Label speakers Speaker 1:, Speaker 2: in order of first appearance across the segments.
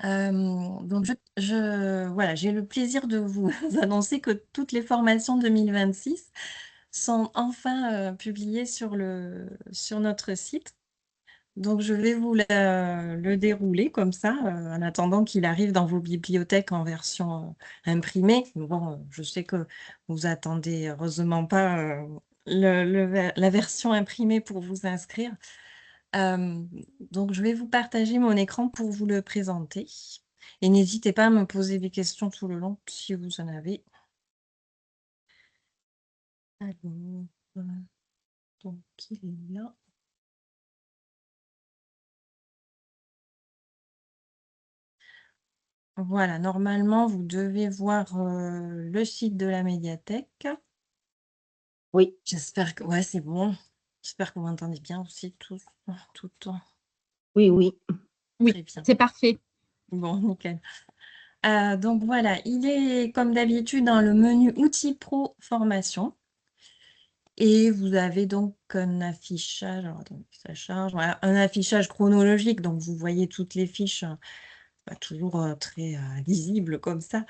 Speaker 1: Donc voilà, j'ai le plaisir de vous annoncer que toutes les formations 2026 sont enfin, publiées sur notre site. Donc je vais vous le dérouler comme ça, en attendant qu'il arrive dans vos bibliothèques en version, imprimée. Bon, je sais que vous attendez heureusement pas, la version imprimée pour vous inscrire. Hem, donc je vais vous partager mon écran pour vous le présenter et n'hésitez pas à me poser des questions tout le long si vous en avez. Alors, heu, donc il est là. Voilà, normalement vous devez voir, le site de la médiathèque.
Speaker 2: Oui,
Speaker 1: J'espère que ouais, c'est bon. J'espère que vous m'entendez bien aussi tous, tout le temps.
Speaker 2: oui, oui.
Speaker 1: Très
Speaker 3: Oui,
Speaker 1: bien.
Speaker 3: c'est parfait.
Speaker 1: Bon, nickel. Donc voilà, il est comme d'habitude dans le menu outils pro formation. Et vous avez donc un affichage, alors attendez que ça charge, voilà, un affichage chronologique, donc vous voyez toutes les fiches, pas toujours, très, lisibles comme ça,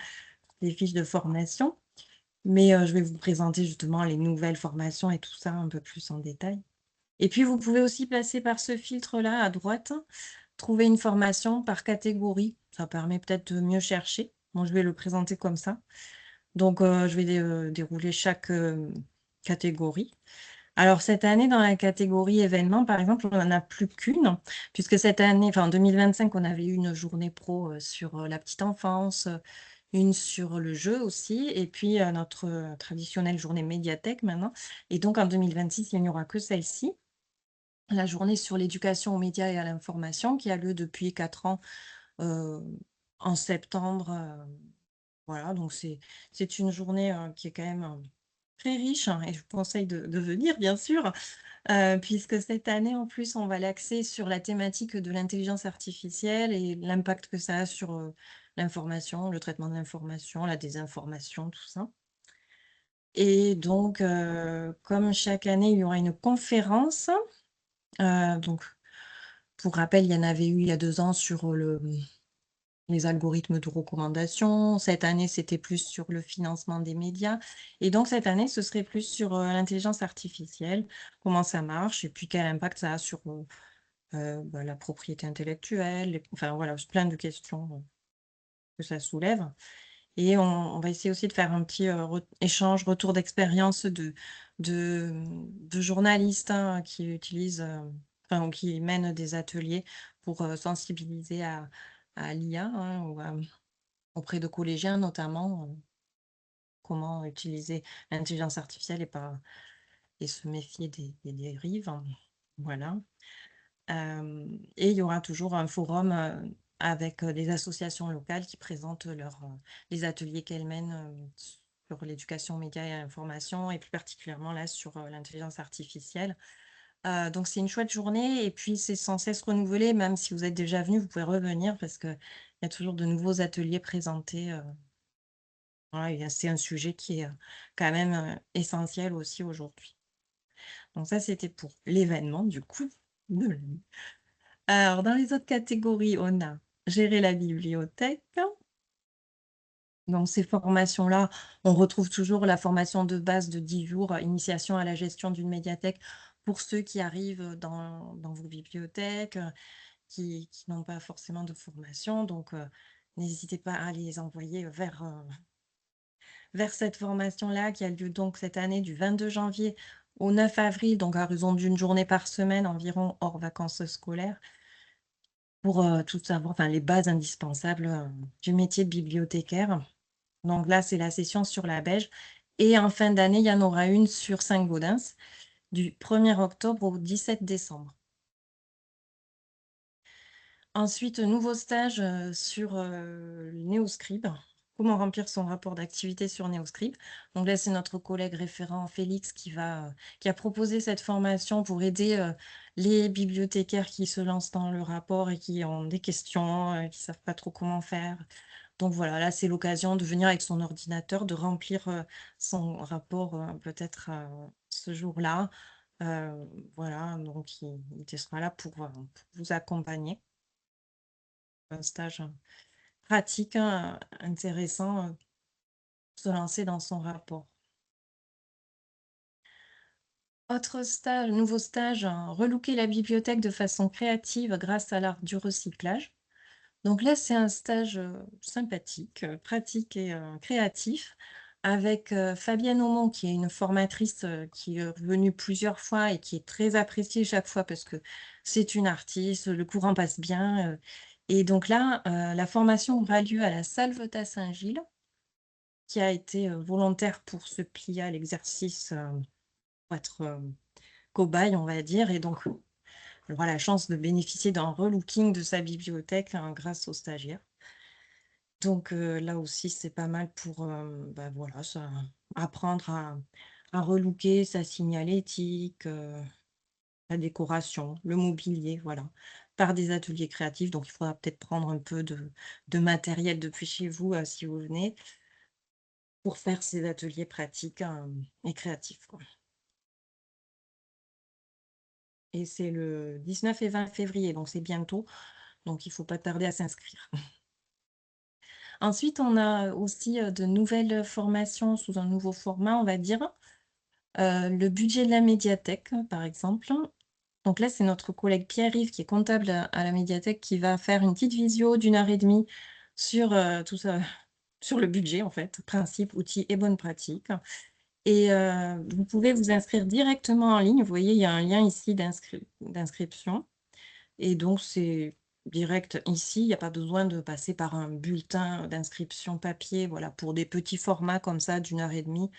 Speaker 1: les fiches de formation. Mais, je vais vous présenter justement les nouvelles formations et tout ça un peu plus en détail. Et puis vous pouvez aussi passer par ce filtre-là à droite, trouver une formation par catégorie. Ça permet peut-être de mieux chercher. Moi, je vais le présenter comme ça. Donc, je vais dérouler chaque, catégorie. Alors cette année, dans la catégorie événements, par exemple, on n'en a plus qu'une, puisque cette année, enfin en 2025, on avait eu une journée pro sur la petite enfance, une sur le jeu aussi, et puis notre traditionnelle journée médiathèque maintenant. Et donc en 2026, il n'y aura que celle-ci, la journée sur l'éducation aux médias et à l'information, qui a lieu depuis 4 ans euh, en septembre. Voilà, donc c'est une journée qui est quand même très riche, hein, et je vous conseille de venir, bien sûr. Puisque cette année, en plus, on va l'axer sur la thématique de l'intelligence artificielle et l'impact que ça a sur, l'information, le traitement de l'information, la désinformation, tout ça. Et donc, comme chaque année, il y aura une conférence, donc pour rappel, il y en avait eu il y a 2 ans sur, les algorithmes de recommandation. Cette année, c'était plus sur le financement des médias et donc cette année, ce serait plus sur, l'intelligence artificielle, comment ça marche et puis quel impact ça a sur, bah, la propriété intellectuelle, enfin voilà, plein de questions, que ça soulève et on va essayer aussi de faire un petit, échange, retour d'expérience de journalistes, hein, qui utilisent, enfin ou qui mènent des ateliers pour, sensibiliser à l'IA, hein, ou auprès de collégiens notamment, comment utiliser l'intelligence artificielle et se méfier des dérives, hein. Voilà. Et il y aura toujours un forum, avec, des associations locales qui présentent les ateliers qu'elles mènent, sur l'éducation aux médias et à l'information et plus particulièrement là sur, l'intelligence artificielle. Donc c'est une chouette journée et puis c'est sans cesse renouvelé, même si vous êtes déjà venu, vous pouvez revenir parce qu'il y a toujours de nouveaux ateliers présentés, voilà et c'est un sujet qui est, quand même, essentiel aussi aujourd'hui. Donc ça, c'était pour l'événement du coup de l'année. Alors, dans les autres catégories, on a gérer la bibliothèque. Dans ces formations-là, on retrouve toujours la formation de base de 10 jours, initiation à la gestion d'une médiathèque pour ceux qui arrivent dans vos bibliothèques, qui n'ont pas forcément de formation. Donc, n'hésitez pas à les envoyer vers cette formation-là qui a lieu donc cette année du 22 janvier au 9 avril, donc à raison d'une journée par semaine environ hors vacances scolaires. Pour, tout savoir, enfin les bases indispensables, du métier de bibliothécaire. Donc là, c'est la session sur la Beige et en fin d'année, il y en aura une sur Saint-Gaudens du 1er octobre au 17 décembre. Ensuite, nouveau stage, sur, Neoscribe. Comment remplir son rapport d'activité sur Neoscribe. Donc là, c'est notre collègue référent Félix qui a proposé cette formation pour aider, les bibliothécaires qui se lancent dans le rapport et qui ont des questions, qui savent pas trop comment faire. Donc voilà, là, c'est l'occasion de venir avec son ordinateur, de remplir, son rapport, peut-être, ce jour-là. Heu, voilà, donc il sera là pour vous accompagner. un stage pratique, intéressant, se lancer dans son rapport. Autre stage, nouveau stage, relooker la bibliothèque de façon créative grâce à l'art du recyclage. Donc là, c'est un stage, sympathique, pratique et créatif avec, Fabienne Aumont qui est une formatrice, qui est revenue plusieurs fois et qui est très appréciée chaque fois parce que c'est une artiste, le courant passe bien, et donc là, la formation aura lieu à la Salvetat Saint-Gilles, qui a été, volontaire pour se plier à l'exercice, pour être, cobaye, on va dire, et donc elle aura la chance de bénéficier d'un relooking de sa bibliothèque, hein, grâce aux stagiaires. Donc là aussi, c'est pas mal pour, bah, voilà, ça apprendre à relooker sa signalétique, la décoration, le mobilier, voilà, par des ateliers créatifs. Donc il faudra peut-être prendre un peu de matériel depuis chez vous, si vous venez, pour faire ces ateliers pratiques, et créatifs, quoi. Et c'est le 19 et 20 février, donc c'est bientôt, donc il faut pas tarder à s'inscrire. Ensuite, on a aussi, de nouvelles formations sous un nouveau format, on va dire. Le budget de la médiathèque, par exemple. Donc là, c'est notre collègue Pierre-Yves, qui est comptable à la médiathèque, qui va faire une petite visio d'1 heure et demie sur, tout ça, sur le budget, en fait, principes, outils et bonnes pratiques. Et vous pouvez vous inscrire directement en ligne. Vous voyez, il y a un lien ici d'inscription, et donc c'est direct ici. Il n'y a pas besoin de passer par un bulletin d'inscription papier. Voilà, pour des petits formats comme ça d'1 heure et demie,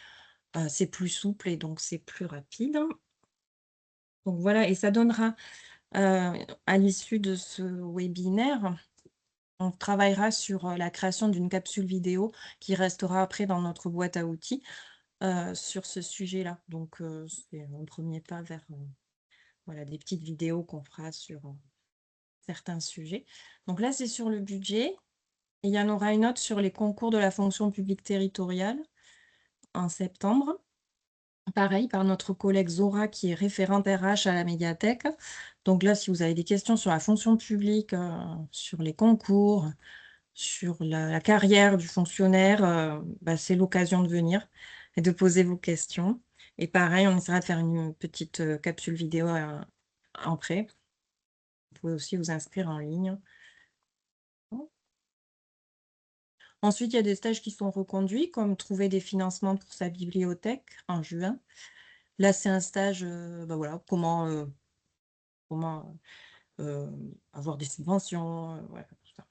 Speaker 1: c'est plus souple et donc c'est plus rapide. Donc voilà, et ça donnera, à l'issue de ce webinaire, on travaillera sur, la création d'une capsule vidéo qui restera après dans notre boîte à outils, sur ce sujet-là. Donc c'est un premier pas vers, voilà, des petites vidéos qu'on fera sur, certains sujets. Donc là, c'est sur le budget. Il y en aura une autre sur les concours de la fonction publique territoriale en septembre. Pareil, par notre collègue Zora, qui est référente RH à la médiathèque. Donc là, si vous avez des questions sur la fonction publique, sur les concours, sur la carrière du fonctionnaire, bah, c'est l'occasion de venir et de poser vos questions. Et pareil, on essaiera de faire une petite capsule vidéo après. Vous pouvez aussi vous inscrire en ligne. Ensuite, il y a des stages qui sont reconduits, comme trouver des financements pour sa bibliothèque en juin. Là, c'est un stage, bah, voilà, comment avoir des subventions, voilà, tout ça.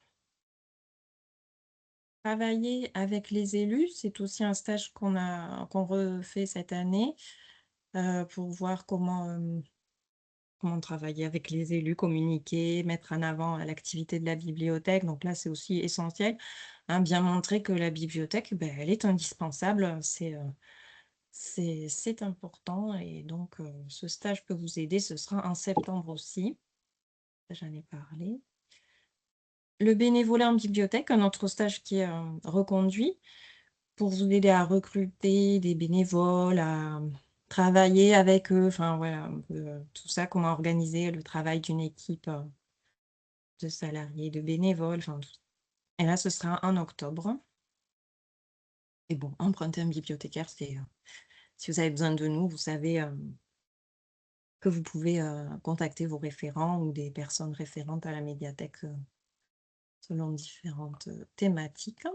Speaker 1: Travailler avec les élus, c'est aussi un stage qu'on refait cette année, pour voir comment travailler avec les élus, communiquer, mettre en avant l'activité de la bibliothèque. Donc là, c'est aussi essentiel, hein, bien montrer que la bibliothèque, ben, elle est indispensable, c'est important, et donc ce stage peut vous aider. Ce sera en septembre aussi, ça, j'en ai parlé. Le bénévolat en bibliothèque, un autre stage qui est, reconduit pour vous aider à recruter des bénévoles, à travailler avec eux, enfin voilà, un peu, tout ça, comment organiser le travail d'une équipe, de salariés, de bénévoles, enfin tout. Et là, ce sera en octobre. Et bon, emprunter un bibliothécaire, c'est, si vous avez besoin de nous, vous savez, que vous pouvez, contacter vos référents ou des personnes référentes à la médiathèque, selon différentes, thématiques.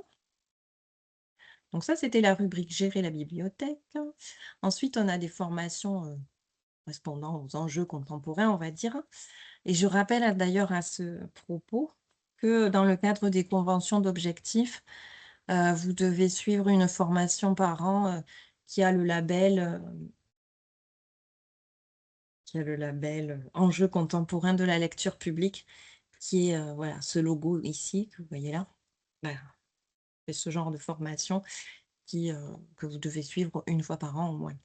Speaker 1: Donc ça, c'était la rubrique gérer la bibliothèque. Ensuite, on a des formations, correspondant aux enjeux contemporains, on va dire. Et je rappelle, d'ailleurs, à ce propos, que dans le cadre des conventions d'objectifs, vous devez suivre une formation par an, qui a le label, enjeux contemporains de la lecture publique, qui est, voilà, ce logo ici que vous voyez là. Voilà, c'est ce genre de formation que vous devez suivre une fois par an au moins.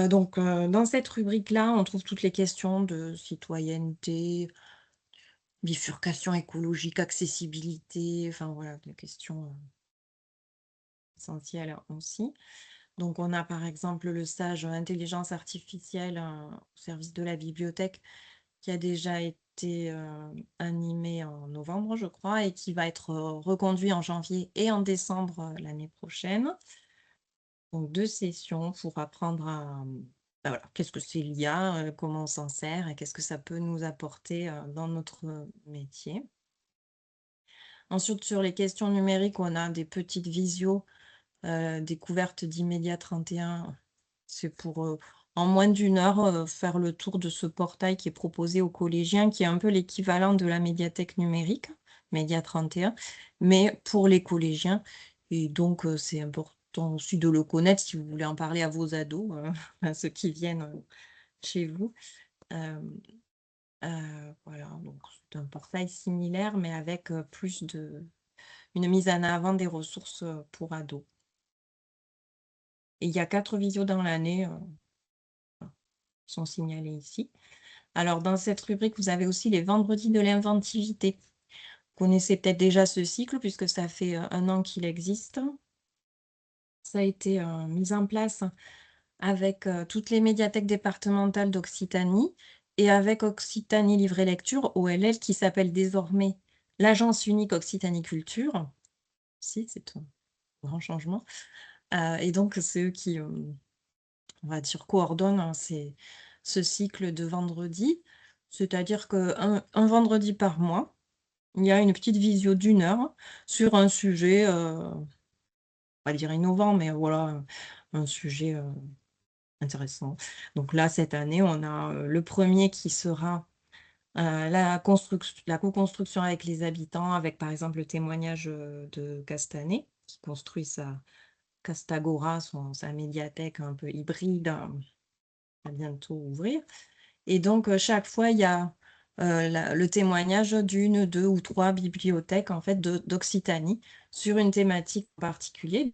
Speaker 1: Donc dans cette rubrique-là, on trouve toutes les questions de citoyenneté, bifurcation écologique, accessibilité, enfin voilà, des questions, essentielles aussi. Donc on a par exemple le stage intelligence artificielle, au service de la bibliothèque, qui a déjà été été animé en novembre, je crois, et qui va être reconduit en janvier et en décembre l'année prochaine. Donc 2 sessions pour apprendre à, bah, voilà, qu'est-ce que c'est l'IA, comment on s'en sert et qu'est-ce que ça peut nous apporter dans notre métier. Ensuite, sur les questions numériques, on a des petites visios, découverte d'Immédiat 31. C'est pour, en moins d'1 heure, faire le tour de ce portail qui est proposé aux collégiens, qui est un peu l'équivalent de la médiathèque numérique, Média 31, mais pour les collégiens. Et donc, c'est important aussi de le connaître si vous voulez en parler à vos ados, à ceux qui viennent, chez vous. Hem, voilà, donc c'est un portail similaire, mais avec, plus une mise en avant des ressources, pour ados. Et il y a 4 visios dans l'année, sont signalés ici. Alors, dans cette rubrique, vous avez aussi les vendredis de l'inventivité. Vous connaissez peut-être déjà ce cycle puisque ça fait 1 an qu'il existe. Ça a été mis en place avec toutes les médiathèques départementales d'Occitanie et avec Occitanie Livre et Lecture, OLL, qui s'appelle désormais l'Agence unique Occitanie Culture. Si, c'est un grand changement. Et donc, c'est eux qui, on va dire, coordonnent ce cycle de vendredi. C'est-à-dire qu'un vendredi par mois, il y a une petite visio d'1 heure sur un sujet, on va dire innovant, mais voilà, un sujet, intéressant. Donc là, cette année, on a, le premier qui sera, la co-construction avec les habitants, avec par exemple le témoignage, de Castanet, qui construit sa Castagora, sa médiathèque un peu hybride, va bientôt ouvrir. Et donc, chaque fois, il y a, le témoignage d'1, 2 ou 3 bibliothèques, en fait, d'Occitanie sur une thématique en particulier.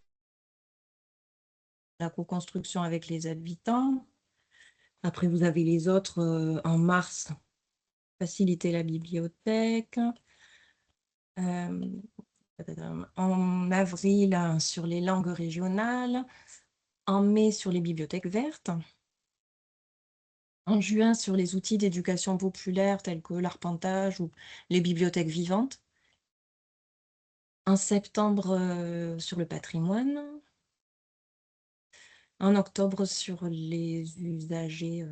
Speaker 1: La co-construction avec les habitants. Après, vous avez les autres, en mars, faciliter la bibliothèque. Hem, en avril, sur les langues régionales. En mai, sur les bibliothèques vertes. En juin, sur les outils d'éducation populaire tels que l'arpentage ou les bibliothèques vivantes. En septembre, sur le patrimoine. En octobre, sur les usagers,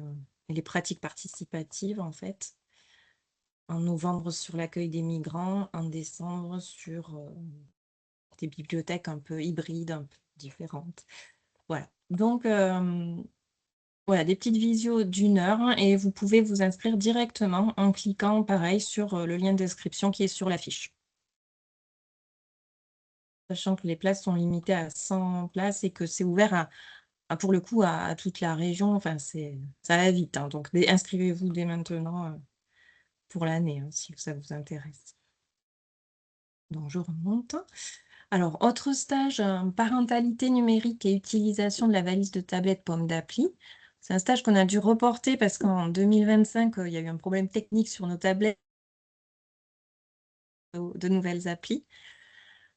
Speaker 1: et les pratiques participatives, en fait. En novembre, sur l'accueil des migrants. En décembre, sur, des bibliothèques un peu hybrides, un peu différentes. Voilà. Donc, voilà, des petites visios d'1 heure et vous pouvez vous inscrire directement en cliquant, pareil, sur, le lien de description qui est sur la fiche. Sachant que les places sont limitées à 100 places et que c'est ouvert pour le coup, à toute la région. Enfin, ça va vite, hein, donc inscrivez-vous dès maintenant, pour l'année, hein, si ça vous intéresse. Donc je remonte. Alors, autre stage, parentalité numérique et utilisation de la valise de tablette pomme d'appli. C'est un stage qu'on a dû reporter parce qu'en 2025, il y a eu un problème technique sur nos tablettes, de nouvelles applis.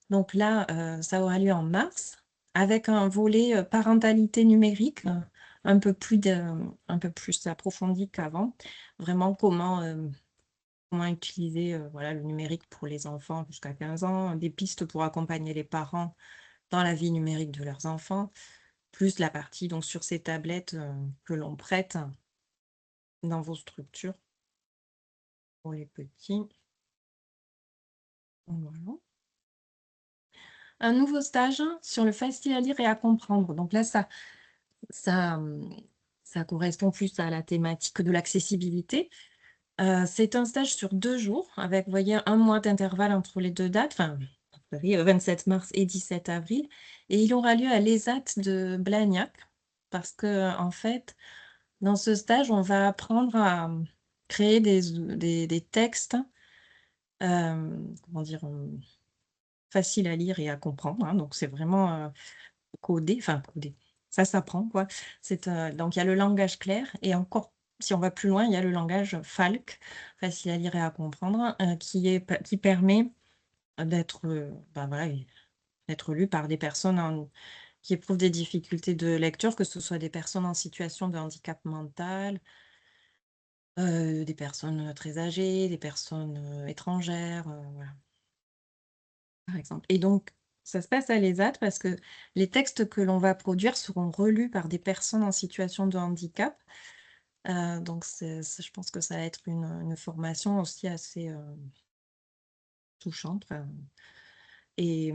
Speaker 1: Donc là, ça aura lieu en mars avec un volet, parentalité numérique, un peu plus approfondi qu'avant. Vraiment comment utiliser, voilà, le numérique pour les enfants jusqu'à 15 ans, des pistes pour accompagner les parents dans la vie numérique de leurs enfants, plus la partie donc sur ces tablettes, que l'on prête dans vos structures pour les petits. Voilà. Un nouveau stage sur le facile à lire et à comprendre. Donc là, ça, ça correspond plus à la thématique de l'accessibilité. C'est un stage sur 2 jours avec, vous voyez, 1 mois d'intervalle entre les 2 dates, enfin, vous voyez, 27 mars et 17 avril, et il aura lieu à l'ESAT de Blagnac parce qu'en fait, dans ce stage, on va apprendre à créer des textes, comment dire? Faciles à lire et à comprendre, hein, donc c'est vraiment, codé, enfin codé, ça s'apprend quoi. Donc il y a le langage clair et encore, si on va plus loin, il y a le langage FALC, facile à lire et à comprendre, qui permet d'être, bah, voilà, d'être lu par des personnes qui éprouvent des difficultés de lecture, que ce soit des personnes en situation de handicap mental, des personnes très âgées, des personnes étrangères, voilà, par exemple. Et donc, ça se passe à l'ESAT parce que les textes que l'on va produire seront relus par des personnes en situation de handicap. Donc, je pense que ça va être une formation aussi assez touchante. Et,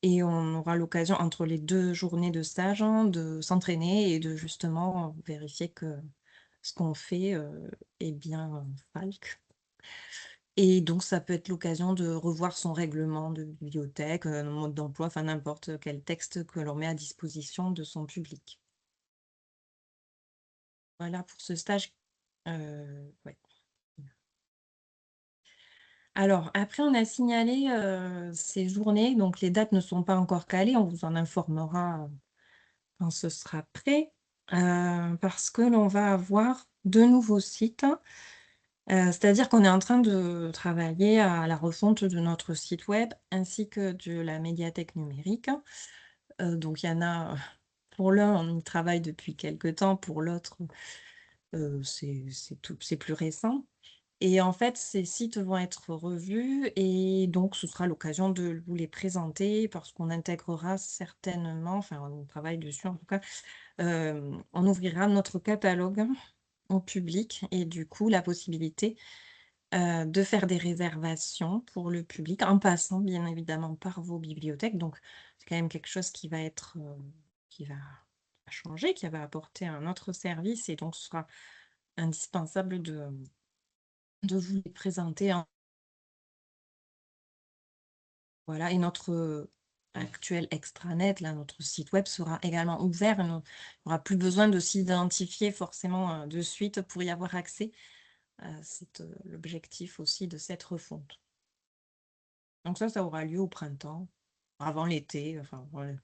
Speaker 1: et on aura l'occasion, entre les 2 journées de stage, hein, de s'entraîner et de justement vérifier que ce qu'on fait est bien FALC. Et donc, ça peut être l'occasion de revoir son règlement de bibliothèque, mode d'emploi, enfin n'importe quel texte que l'on met à disposition de son public. Voilà pour ce stage. Ouais. Alors, après, on a signalé ces journées, donc les dates ne sont pas encore calées, on vous en informera quand ce sera prêt, parce que l'on va avoir 2 nouveaux sites. C'est-à-dire qu'on est en train de travailler à la refonte de notre site web ainsi que de la médiathèque numérique. Donc il y en a, pour l'un, on y travaille depuis quelque temps, pour l'autre, c'est plus récent. Et en fait, ces sites vont être revus et donc ce sera l'occasion de vous les présenter parce qu'on intégrera certainement, enfin on travaille dessus en tout cas, on ouvrira notre catalogue au public et du coup la possibilité de faire des réservations pour le public en passant bien évidemment par vos bibliothèques. Donc c'est quand même quelque chose qui va être, qui va changer, qui va apporter un autre service et donc ce sera indispensable de vous les présenter en voilà. Et notre, actuel extranet, là, notre site web sera également ouvert. On n'aura plus besoin de s'identifier forcément, de suite pour y avoir accès. C'est, l'objectif aussi de cette refonte. Donc ça aura lieu au printemps, avant l'été, enfin voilà,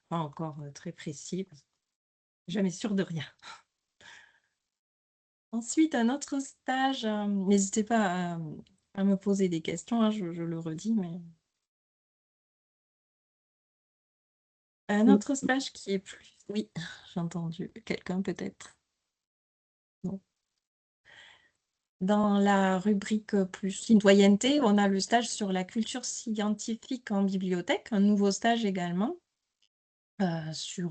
Speaker 1: pas encore, très précis, jamais sûr de rien. Ensuite, un autre stage, n'hésitez pas à me poser des questions, hein, je le redis, mais un
Speaker 2: Mmh.
Speaker 1: autre stage qui est plus oui, j'ai entendu quelqu'un peut-être? Non. Dans la rubrique, plus citoyenneté, on a le stage sur la culture scientifique en bibliothèque, un nouveau stage également, sur,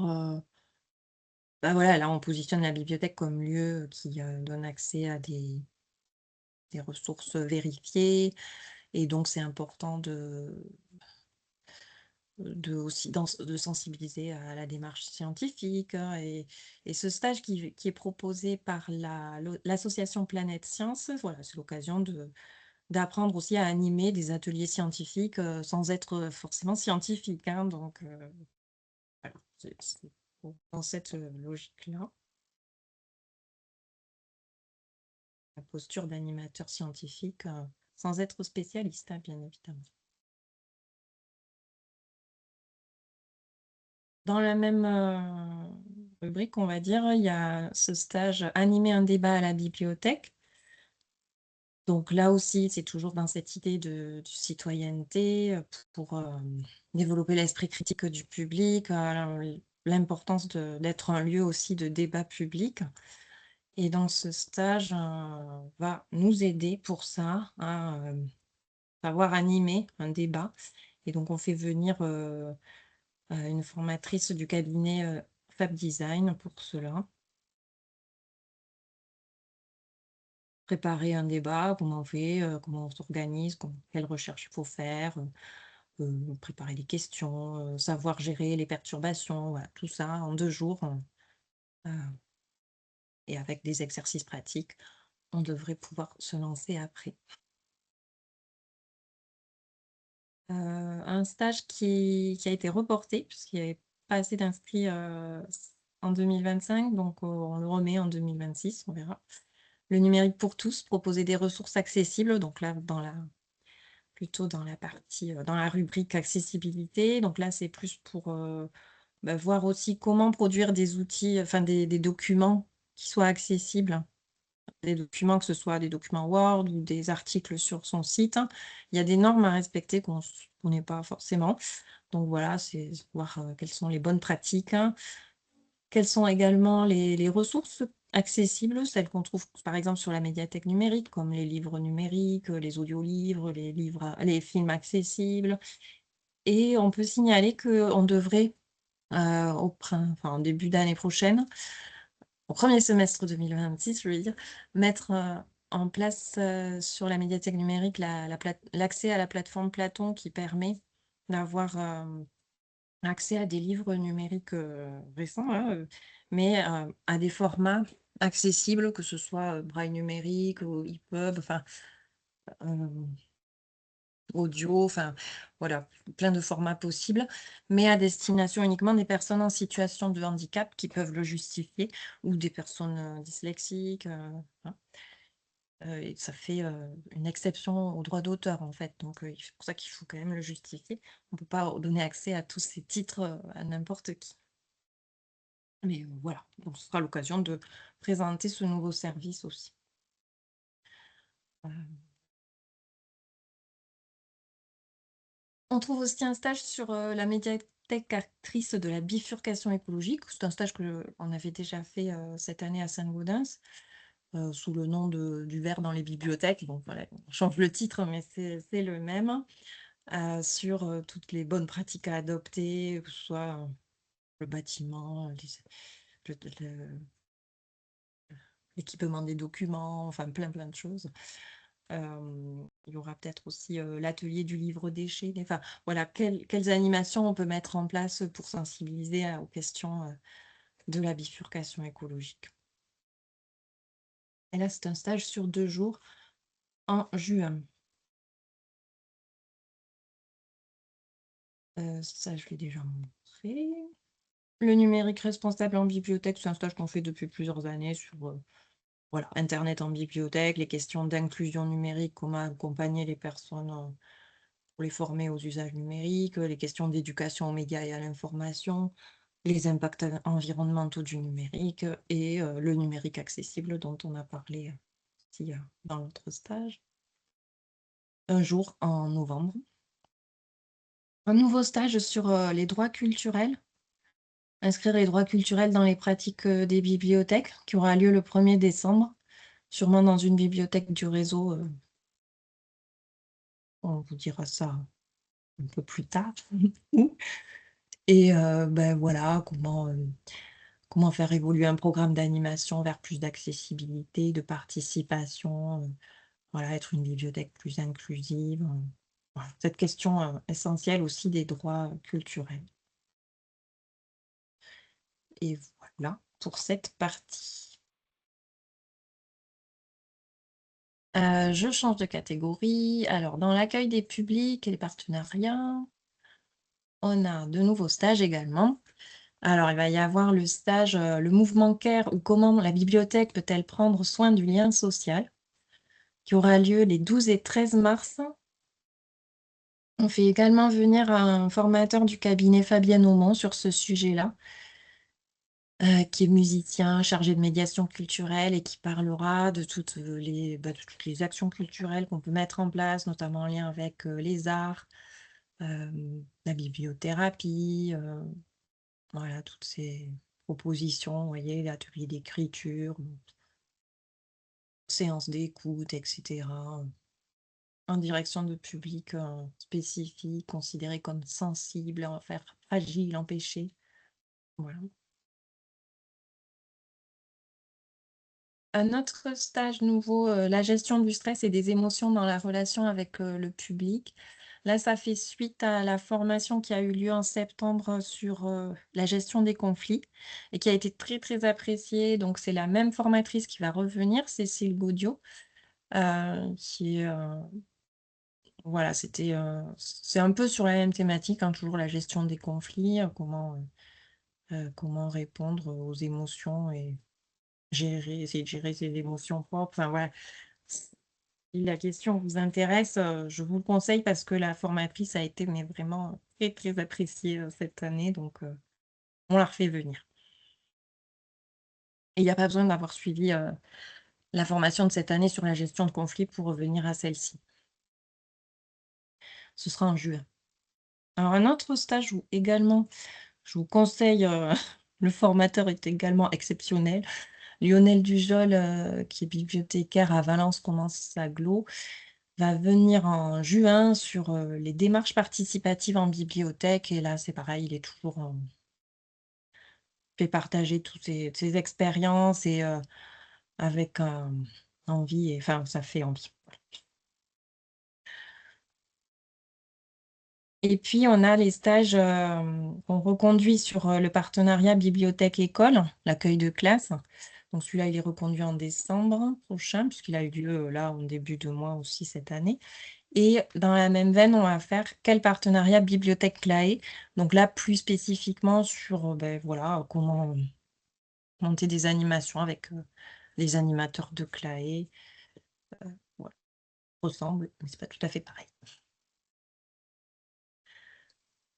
Speaker 1: bah, voilà, là, on positionne la bibliothèque comme lieu qui, donne accès à des ressources vérifiées et donc c'est important de aussi de sensibiliser à la démarche scientifique, hein, et ce stage qui est proposé par l'association Planète Science, voilà, c'est l'occasion d'apprendre aussi à animer des ateliers scientifiques, sans être forcément scientifique, hein, donc voilà, c'est dans cette, logique-là, la posture d'animateur scientifique, sans être spécialiste, hein, bien évidemment. Dans la même, rubrique, on va dire, il y a ce stage animer un débat à la bibliothèque. Donc là aussi, c'est toujours dans cette idée de citoyenneté, pour, développer l'esprit critique du public, l'importance d'être un lieu aussi de débat public. Et dans ce stage, va nous aider pour ça à, savoir animer un débat. Et donc on fait venir, une formatrice du cabinet, Fab Design pour cela. Préparer un débat, comment on fait, comment on s'organise, quelles recherches il faut faire, préparer les questions, savoir gérer les perturbations, voilà, tout ça en 2 jours, heu, et avec des exercices pratiques, on devrait pouvoir se lancer après. Un stage qui a été reporté puisqu'il y avait pas assez d'inscrits, en 2025, donc on le remet en 2026, on verra. Le numérique pour tous, proposer des ressources accessibles, donc là, plutôt dans la partie, dans la rubrique accessibilité. Donc là, c'est plus pour, bah, voir aussi comment produire des outils, enfin des documents qui soient accessibles. Des documents, que ce soit des documents Word ou des articles sur son site. Il y a des normes à respecter qu'on s connaît pas forcément. Donc voilà, c'est voir, quelles sont les bonnes pratiques, hein. Quelles sont également les ressources accessibles, celles qu'on trouve par exemple sur la médiathèque numérique, comme les livres numériques, les audiolivres, les films accessibles. Et on peut signaler qu'on devrait, enfin, en début d'année prochaine, au premier semestre 2026, je veux dire, mettre en place sur la médiathèque numérique l'accès à la plateforme Platon qui permet d'avoir accès à des livres numériques récents, hein, mais à des formats accessibles, que ce soit braille numérique ou EPUB, enfin audio, enfin voilà, plein de formats possibles, mais à destination uniquement des personnes en situation de handicap qui peuvent le justifier ou des personnes dyslexiques. Hein. Et ça fait une exception au droit d'auteur en fait, donc c'est pour ça qu'il faut quand même le justifier. On ne peut pas donner accès à tous ces titres à n'importe qui. Mais voilà, donc ce sera l'occasion de présenter ce nouveau service aussi. On trouve aussi un stage sur la médiathèque actrice de la bifurcation écologique. C'est un stage qu'on avait déjà fait cette année à Saint-Gaudens, sous le nom du verre dans les bibliothèques. Donc voilà, on change le titre, mais c'est le même, sur toutes les bonnes pratiques à adopter, que ce soit le bâtiment, l'équipement des documents, enfin plein de choses. Il y aura peut-être aussi l'atelier du livre déchet. Enfin, voilà, quelles animations on peut mettre en place pour sensibiliser aux questions de la bifurcation écologique. Et là, c'est un stage sur 2 jours en juin. Ça, je l'ai déjà montré. Le numérique responsable en bibliothèque, c'est un stage qu'on fait depuis plusieurs années sur voilà, Internet en bibliothèque, les questions d'inclusion numérique, comment accompagner les personnes pour les former aux usages numériques, les questions d'éducation aux médias et à l'information, les impacts environnementaux du numérique et le numérique accessible dont on a parlé aussi dans l'autre stage. Un jour en novembre. Un nouveau stage sur les droits culturels. Inscrire les droits culturels dans les pratiques des bibliothèques, qui aura lieu le 1er décembre, sûrement dans une bibliothèque du réseau. On vous dira ça un peu plus tard. Et ben voilà, comment faire évoluer un programme d'animation vers plus d'accessibilité, de participation, voilà, être une bibliothèque plus inclusive. Voilà, cette question essentielle aussi des droits culturels. Et voilà pour cette partie. Je change de catégorie. Alors, dans l'accueil des publics et les partenariats, on a de nouveaux stages également. Alors, il va y avoir le stage Le mouvement CARE ou comment la bibliothèque peut-elle prendre soin du lien social, qui aura lieu les 12 et 13 mars. On fait également venir un formateur du cabinet Fabienne Aumont sur ce sujet-là, qui est musicien, chargé de médiation culturelle et qui parlera de toutes les actions culturelles qu'on peut mettre en place, notamment en lien avec les arts, la bibliothérapie, voilà, toutes ces propositions, vous voyez, l'atelier d'écriture, séance d'écoute, etc. En direction de publics spécifiques, considérés comme sensibles, fragiles, empêchés. Voilà. Un autre stage nouveau, la gestion du stress et des émotions dans la relation avec le public. Là, ça fait suite à la formation qui a eu lieu en septembre sur la gestion des conflits et qui a été très, très appréciée. Donc, c'est la même formatrice qui va revenir, Cécile Gaudio, qui est, voilà, c'est un peu sur la même thématique, hein, toujours la gestion des conflits, comment répondre aux émotions et essayer de gérer ses émotions propres. Enfin, voilà. Si la question vous intéresse, je vous le conseille parce que la formatrice a été mais vraiment très, très appréciée cette année, donc on la refait venir. Et il n'y a pas besoin d'avoir suivi la formation de cette année sur la gestion de conflits pour revenir à celle-ci. Ce sera en juin. Alors, un autre stage où également, je vous conseille, le formateur est également exceptionnel. Lionel Dujol, qui est bibliothécaire à Valence, commence aglo, va venir en juin sur les démarches participatives en bibliothèque. Et là, c'est pareil, il est toujours fait partager toutes ses expériences et avec envie, et enfin, ça fait envie. Et puis, on a les stages qu'on reconduit sur le partenariat bibliothèque-école, l'accueil de classe. Donc, celui-là, il est reconduit en décembre prochain, puisqu'il a eu lieu là en début de mois aussi cette année. Et dans la même veine, on va faire quel partenariat bibliothèque-CLAE. Donc là, plus spécifiquement sur ben, voilà, comment monter des animations avec les animateurs de CLAE. Voilà, ressemble, mais c'est pas tout à fait pareil.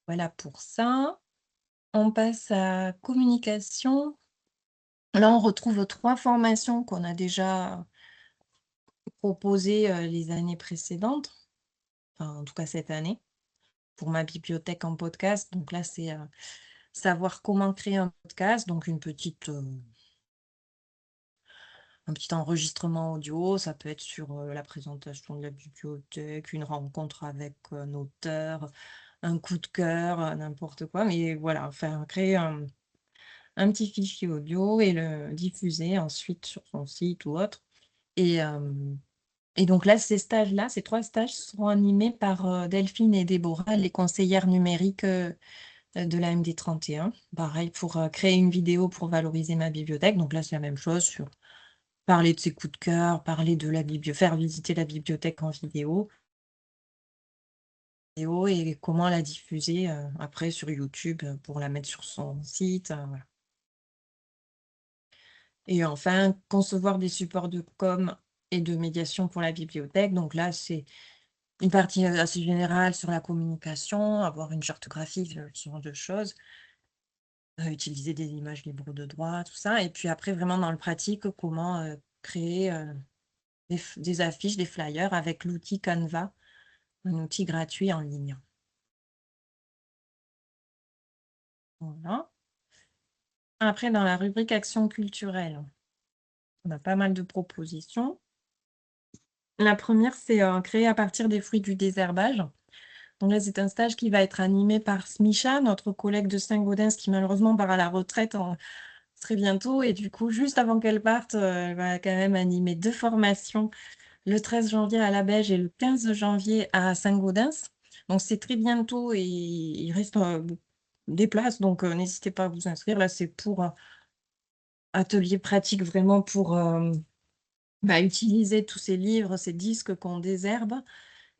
Speaker 1: Voilà pour ça. On passe à communication. Là, on retrouve 3 formations qu'on a déjà proposées, les années précédentes, enfin, en tout cas cette année, pour ma bibliothèque en podcast. Donc là, c'est, savoir comment créer un podcast, donc un petit enregistrement audio. Ça peut être sur, la présentation de la bibliothèque, une rencontre avec un auteur, un coup de cœur, n'importe quoi. Mais voilà, enfin, créer un petit fichier audio et le diffuser ensuite sur son site ou autre. Et donc là, ces stages-là, ces 3 stages seront animés par, Delphine et Déborah, les conseillères numériques, de la MD 31. Pareil pour, créer une vidéo pour valoriser ma bibliothèque. Donc là, c'est la même chose sur parler de ses coups de cœur, parler de la bibliothèque, faire visiter la bibliothèque en vidéo et comment la diffuser, après sur YouTube, pour la mettre sur son site, voilà. Et enfin, concevoir des supports de com et de médiation pour la bibliothèque. Donc là, c'est une partie, assez générale sur la communication, avoir une charte graphique, ce genre de choses, utiliser des images libres de droit, tout ça. Et puis après, vraiment dans le pratique, comment, créer, des affiches, des flyers avec l'outil Canva, un outil gratuit en ligne. Voilà. Après, dans la rubrique action culturelle, on a pas mal de propositions. La première, c'est, créer à partir des fruits du désherbage. Donc là, c'est un stage qui va être animé par Smicha, notre collègue de Saint-Gaudens, qui malheureusement part à la retraite très bientôt. Et du coup, juste avant qu'elle parte, elle va quand même animer 2 formations, le 13 janvier à la Beige et le 15 janvier à Saint-Gaudens. Donc c'est très bientôt et il reste des places, donc n'hésitez pas à vous inscrire. Là, c'est pour atelier pratique vraiment pour bah, utiliser tous ces livres, ces disques qu'on désherbe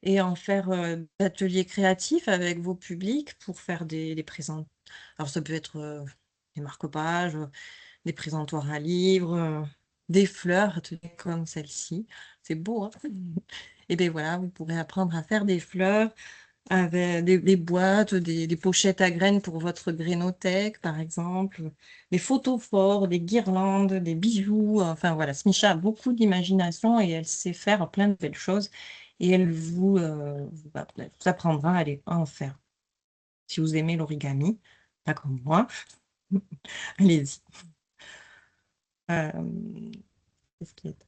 Speaker 1: et en faire, d'ateliers créatifs avec vos publics pour faire des présents. Alors ça peut être, des marque-pages, des présentoirs à livres, des fleurs, ateliers comme celle-ci. C'est beau, hein? Et beh, voilà, vous pourrez apprendre à faire des fleurs avec des boîtes, des pochettes à graines pour votre grénothèque, par exemple, des photophores, des guirlandes, des bijoux, enfin voilà. Smicha a beaucoup d'imagination et elle sait faire plein de belles choses et elle vous apprendra à en faire. Si vous aimez l'origami, pas comme moi, allez-y. Qu'est-ce qui est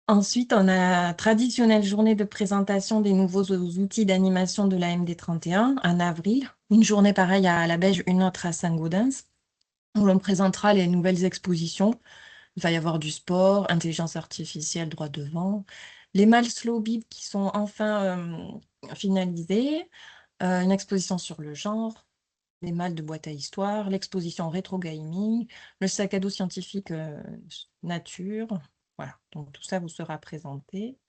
Speaker 1: Ensuite, on a la traditionnelle journée de présentation des nouveaux outils d'animation de la MD 31 en avril. Une journée pareille à la Beige, une autre à Saint-Gaudens, où l'on présentera les nouvelles expositions. Il va y avoir du sport, intelligence artificielle droit devant, les mâles slow bib qui sont enfin finalisés, une exposition sur le genre, les mâles de boîte à histoire, l'exposition rétro gaming, le sac à dos scientifique nature. Voilà, donc tout ça vous sera présenté.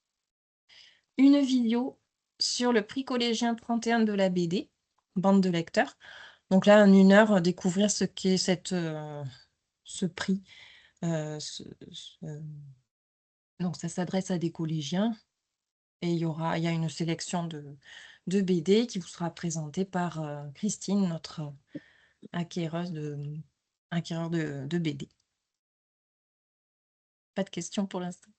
Speaker 1: Une vidéo sur le prix collégien 31 de la BD, bande de lecteurs. Donc là, en 1 heure, découvrir ce qu'est ce prix. Euh, ce- ce- Donc ça s'adresse à des collégiens et il y a une sélection de BD qui vous sera présentée par Christine, notre acquéreuse acquéreur de BD. Pas de questions pour l'instant.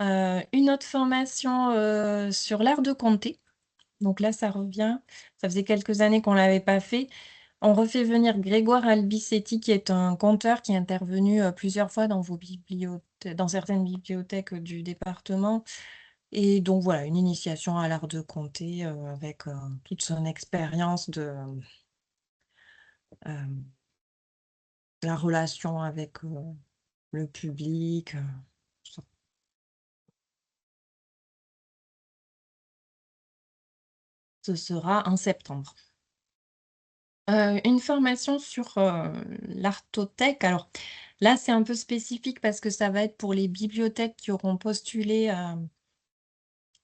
Speaker 1: Une autre formation sur l'art de compter. Donc là, ça revient. Ça faisait quelques années qu'on l'avait pas fait. On refait venir Grégoire Albisetti, qui est un conteur qui est intervenu, plusieurs fois dans vos bibliothè dans certaines bibliothèques, du département et donc voilà, une initiation à l'art de conter, avec, toute son expérience de, hem, la relation avec, le public, tout ça. Ce sera en septembre. Une formation sur, l'artothèque. Alors là, c'est un peu spécifique parce que ça va être pour les bibliothèques qui auront postulé,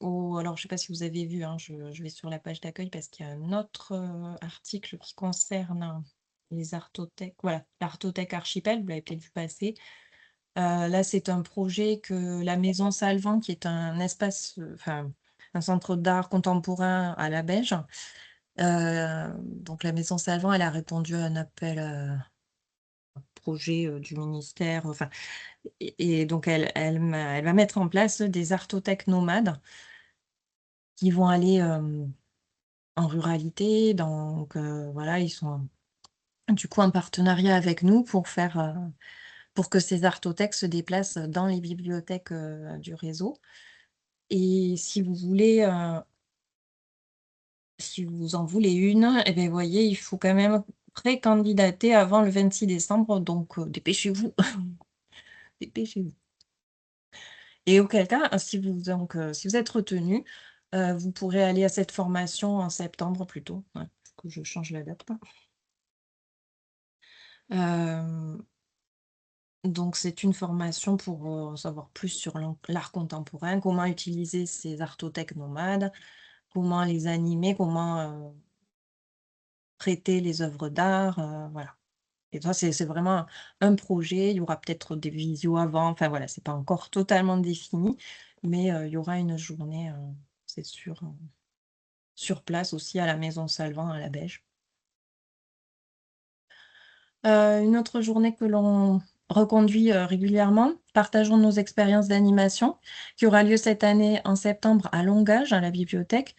Speaker 1: au alors je sais pas si vous avez vu, hein, je vais sur la page d'accueil parce qu'il y a un autre, article qui concerne les artothèques. Voilà, l'artothèque Archipel, vous l'avez peut-être vu passer. Là, c'est un projet que la Maison Salvant, qui est un espace, enfin, un centre d'art contemporain à la Beige. Donc la Maison Salvant, elle a répondu à un appel, projet, du ministère, enfin et donc elle va mettre en place des artothèques nomades qui vont aller, en ruralité. Donc voilà, ils sont du coup en partenariat avec nous pour que ces artothèques se déplacent dans les bibliothèques, du réseau et si vous en voulez une et beh, vous voyez, il faut quand même précandidater avant le 26 décembre donc dépêchez-vous, dépêchez-vous. Et auquel cas, si vous êtes retenu, vous pourrez aller à cette formation en septembre plutôt. Ouais, faut que je change la date. Hem, donc c'est une formation pour, en savoir plus sur l'art contemporain, comment utiliser ces artothèques nomades, comment les animer, comment, traiter les œuvres d'art, voilà. Et ça, c'est vraiment un projet. Il y aura peut-être des visios avant, enfin voilà, c'est pas encore totalement défini, mais il y aura une journée, c'est sûr, sur place aussi à la Maison Salvant à la Beige. Une autre journée que l'on reconduit, régulièrement, partageons nos expériences d'animation, qui aura lieu cette année en septembre à Longage, à la bibliothèque,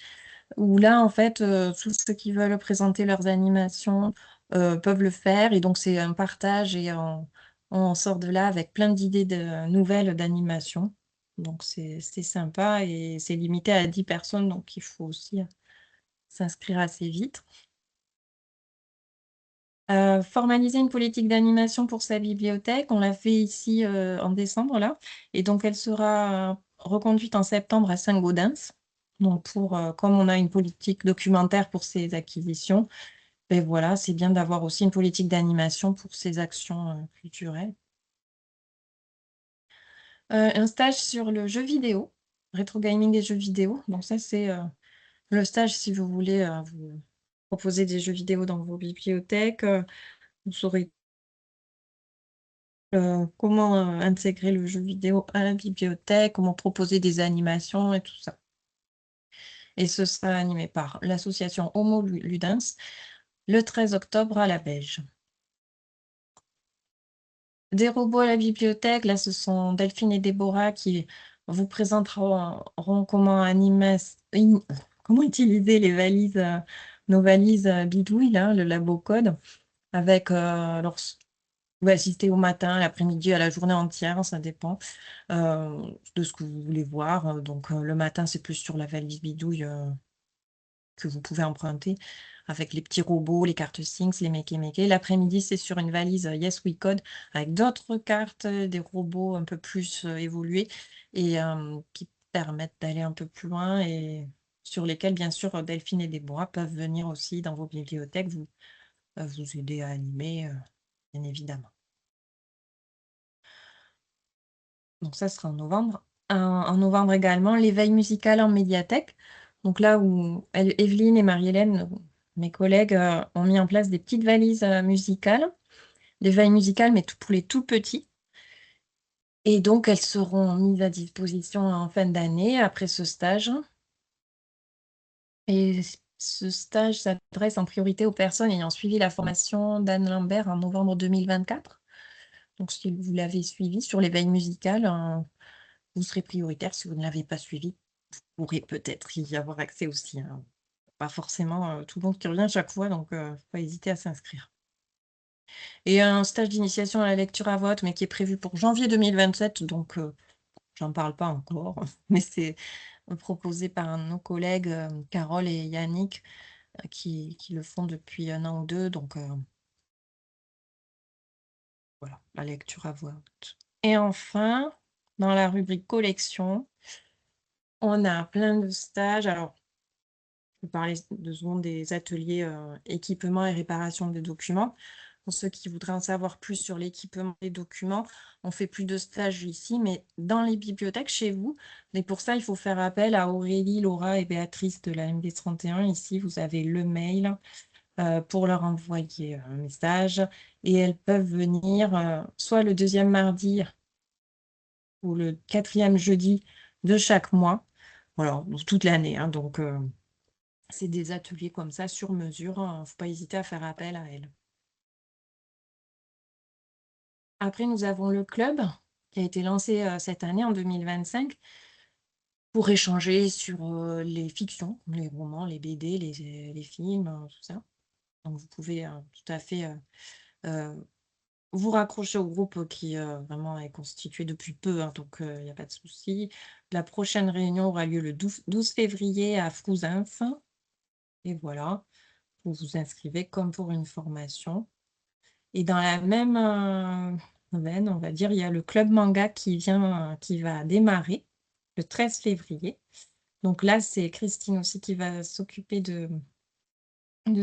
Speaker 1: où là, en fait, tous ceux qui veulent présenter leurs animations, peuvent le faire et donc c'est un partage et on sort de là avec plein d'idées de nouvelles d'animation. Donc c'est sympa et c'est limité à 10 personnes, donc il faut aussi, s'inscrire assez vite. Formaliser une politique d'animation pour sa bibliothèque, on l'a fait ici, en décembre là et donc elle sera, reconduite en septembre à Saint-Gaudens. Donc comme on a une politique documentaire pour ses acquisitions, beh, voilà, c'est bien d'avoir aussi une politique d'animation pour ses actions, culturelles. Un stage sur le jeu vidéo, rétro gaming et jeux vidéo. Donc ça, c'est, le stage si vous voulez, vous proposer des jeux vidéo dans vos bibliothèques, vous saurez comment, intégrer le jeu vidéo à la bibliothèque, comment proposer des animations et tout ça et ce sera animé par l'association Homo Ludens, le 13 octobre à la Beige. Des robots à la bibliothèque, là, ce sont Delphine et Déborah qui vous présenteront comment utiliser les valises, nos valises, bidouilles là, le labo code avec, alors vous pouvez assister au matin, l'après-midi, à la journée entière, ça dépend, de ce que vous voulez voir, donc le matin, c'est plus sur la valise bidouille, que vous pouvez emprunter avec les petits robots, les cartes Things, les méké-méké. L'après-midi, c'est sur une valise, Yes We Code avec d'autres cartes, des robots un peu plus, évolués et qui permettent d'aller un peu plus loin et sur lesquels, bien sûr, Delphine et Déborah peuvent venir aussi dans vos bibliothèques vous aider à animer, bien évidemment. Donc ça sera en novembre. En novembre également, l'éveil musical en médiathèque. Donc là où Evelyne et Marie-Hélène, mes collègues, ont mis en place des petites valises, musicales. L'éveil musical, mais tout pour les tout petits et donc elles seront mises à disposition en fin d'année après ce stage et ce stage s'adresse en priorité aux personnes ayant suivi la formation d'Anne Lambert en novembre 2024. Donc si vous l'avez suivi sur l'éveil musical, vous serez prioritaire. Si vous ne l'avez pas suivi, pourrez peut-être y avoir accès aussi, hein. pas forcément, tout le monde qui revient chaque fois, donc faut pas hésiter à s'inscrire. Et un stage d'initiation à la lecture à voix haute, mais qui est prévu pour janvier 2027, donc j'en parle pas encore, mais c'est proposé par un de nos collègues, Carole et Yannick, qui le font depuis 1 an ou 2, donc voilà, la lecture à voix haute. Et enfin, dans la rubrique collection, on a plein de stages. Alors, je vais parler 2 secondes des ateliers, équipement et réparation des documents. Pour ceux qui voudraient en savoir plus sur l'équipement des documents, on fait plus de stages ici, mais dans les bibliothèques chez vous. Et pour ça, il faut faire appel à Aurélie, Laura et Béatrice de la MD31. Ici, vous avez le mail, pour leur envoyer un message, et elles peuvent venir, soit le 2e mardi ou le 4e jeudi de chaque mois. Voilà, donc toute l'année, hein, donc c'est des ateliers comme ça sur mesure, faut pas hésiter à faire appel à elles. Après, nous avons le club qui a été lancé, cette année en 2025 pour échanger sur, les fictions, les romans, les BD, les films, tout ça. Donc vous pouvez, tout à fait, vous raccrocher au groupe qui, vraiment est constitué depuis peu, hein, donc il y a pas de souci. La prochaine réunion aura lieu le 12 février à Frouzins, et voilà, vous vous inscrivez comme pour une formation. Et dans la même, veine, on va dire, il y a le club manga qui va démarrer le 13 février. Donc là, c'est Christine aussi qui va s'occuper de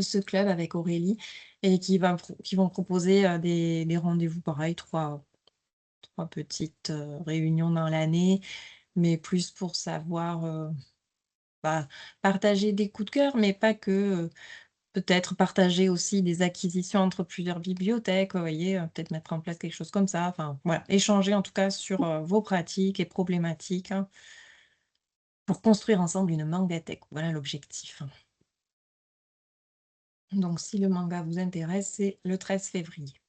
Speaker 1: ce club avec Aurélie, et qui vont proposer, des rendez-vous pareils, 3 petites, réunions dans l'année, mais plus pour savoir, bah, partager des coups de cœur, mais pas que, peut-être partager aussi des acquisitions entre plusieurs bibliothèques, vous voyez? Peut-être mettre en place quelque chose comme ça, enfin voilà, échanger en tout cas sur, vos pratiques et problématiques, hein, pour construire ensemble une mangathèque. Voilà l'objectif. Donc si le manga vous intéresse, c'est le 13 février.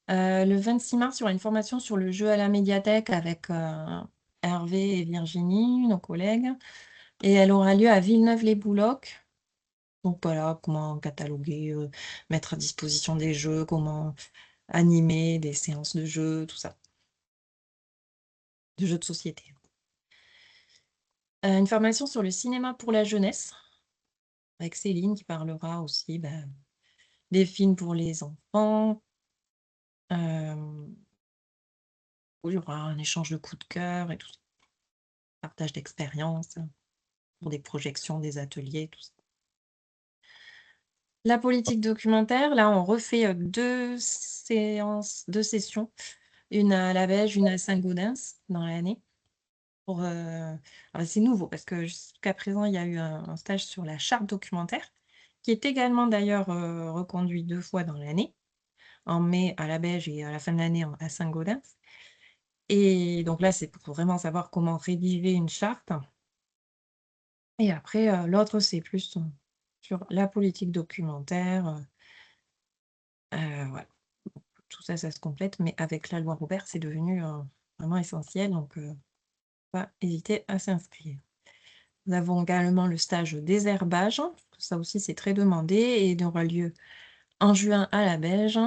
Speaker 1: Le 26 mars, il y aura une formation sur le jeu à la médiathèque avec, Hervé et Virginie, nos collègues, et elle aura lieu à Villeneuve-les-Boulocs. Donc voilà, comment cataloguer, mettre à disposition des jeux, comment animer des séances de jeux, tout ça, de jeux de société. Une formation sur le cinéma pour la jeunesse, avec Céline qui parlera aussi, des films pour les enfants. Où il y aura un échange de coups de cœur et tout ça, partage d'expériences, pour des projections, des ateliers, tout ça. La politique documentaire, là, on refait, 2 sessions, une à la Beige, une à Saint-Gaudens dans l'année. Alors c'est nouveau parce que jusqu'à présent, il y a eu un stage sur la charte documentaire, qui est également d'ailleurs, reconduit 2 fois dans l'année, en mai à la Beige et à la fin de l'année à Saint-Gaudens. Et donc là, c'est pour vraiment savoir comment rédiger une charte. Et après, l'autre, c'est plus, sur la politique documentaire, voilà. Tout ça, ça se complète, mais avec la loi Robert, c'est devenu, vraiment essentiel, donc pas hésiter à s'inscrire. Nous avons également le stage désherbage, ça aussi c'est très demandé, et il aura lieu en juin à la Beige,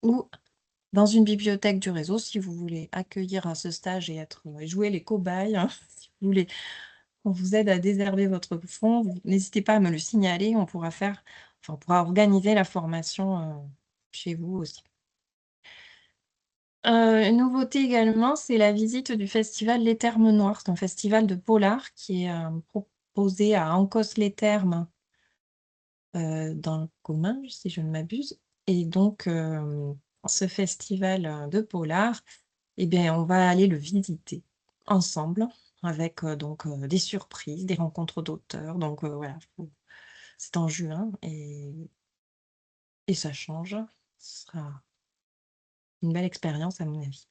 Speaker 1: ou dans une bibliothèque du réseau si vous voulez accueillir à ce stage et jouer les cobayes, hein, si vous voulez qu'on vous aide à désherber votre fond, n'hésitez pas à me le signaler, on pourra organiser la formation, chez vous aussi. Une nouveauté également, c'est la visite du festival Les Thermes Noires. C'est un festival de polar qui est, proposé à Ancos-les-Thermes, dans le Comminges, si je ne m'abuse, et donc ce festival, de polar, eh bien, on va aller le visiter ensemble avec, donc des surprises, des rencontres d'auteurs, donc voilà, c'est en juin, et ça change. Ce sera une belle expérience à mon avis.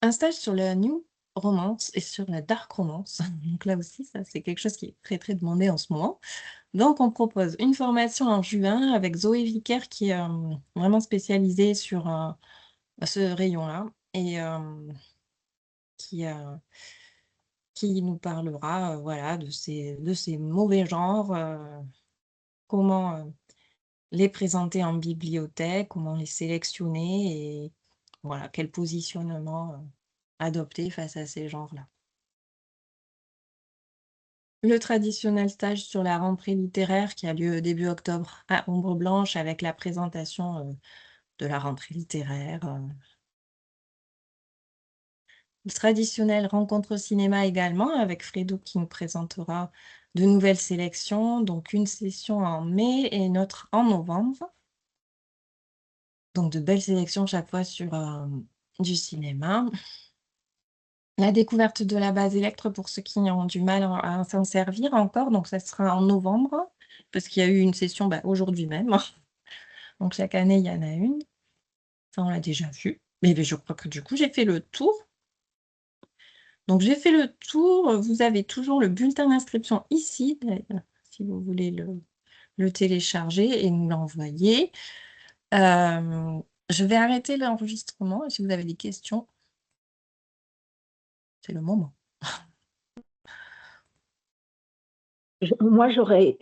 Speaker 1: Un stage sur la new romance et sur la dark romance. Donc là aussi, ça, c'est quelque chose qui est très, très demandé en ce moment. Donc on propose une formation en juin avec Zoé Vicaire qui est, vraiment spécialisée sur, ce rayon-là, et qui, qui nous parlera, voilà, de ces mauvais genres, comment, les présenter en bibliothèque, comment les sélectionner et voilà, quel positionnement, adopter face à ces genres-là. Le traditionnel stage sur la rentrée littéraire qui a lieu début octobre à Ombre Blanche avec la présentation, de la rentrée littéraire, le traditionnel rencontre au cinéma également avec Fredo qui nous présentera de nouvelles sélections, donc une session en mai et une autre en novembre. Donc de belles sélections chaque fois sur, du cinéma. La découverte de la base électre pour ceux qui ont du mal à s'en servir encore, donc ça sera en novembre, parce qu'il y a eu une session, bah, aujourd'hui même. Donc chaque année, il y en a une. Ça, on l'a déjà vu. Mais je crois que du coup, j'ai fait le tour. Donc j'ai fait le tour, vous avez toujours le bulletin d'inscription ici, d'ailleurs, si vous voulez le télécharger et nous l'envoyer. Je vais arrêter l'enregistrement et si vous avez des questions, c'est le moment.
Speaker 2: Moi, j'aurais